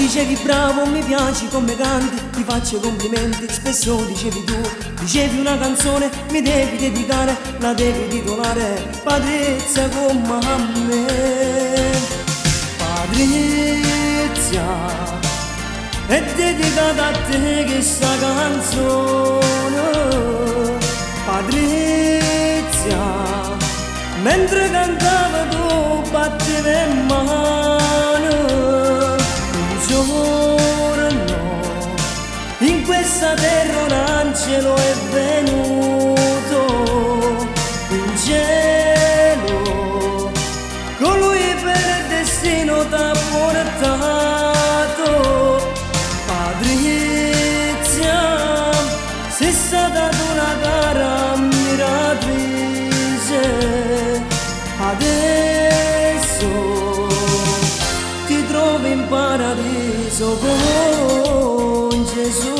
dicevi bravo, mi piaci come canti, ti faccio complimenti, spesso dicevi tu, dicevi una canzone, mi devi dedicare, la devi titolare, Patrizia come a me. Patrizia, è dedicata a te questa canzone, Patrizia, mentre cantava tu battevi in mano. In questa terra un angelo è venuto in cielo, colui per il destino t'ha portato. Patrizia, sei stata una cara ammiratrice, adesso ti trovi in paradiso con Gesù.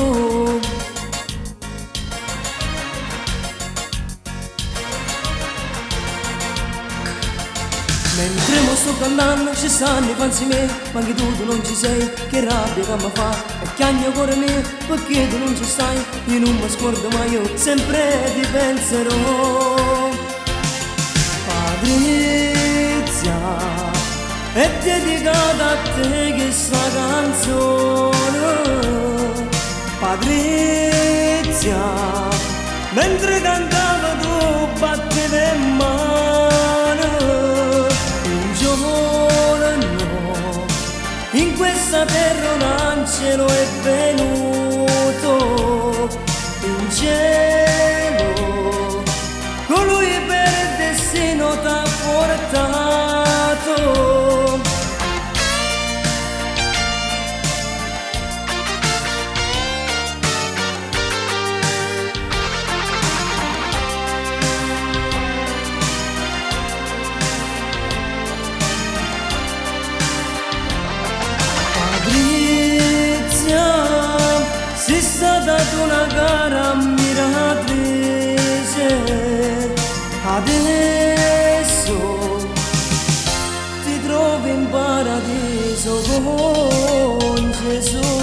Mentre mo sto cantando ci stanno i fanzi miei, ma anche tu non ci sei, che rabbia che mi fa, e chiagno cuore mio, perché tu non ci stai, io non mi scordo mai, io sempre ti penserò. Patrizia, è dedicata a te questa canzone, Patrizia, mentre cantava tu battevi in mano. Un giorno in questa terra un angelo è venuto in cielo, colui per il destino t'ha portato. Patrizia, sei stata una cara ammiratrice, adesso ti trovi in paradiso con Gesù.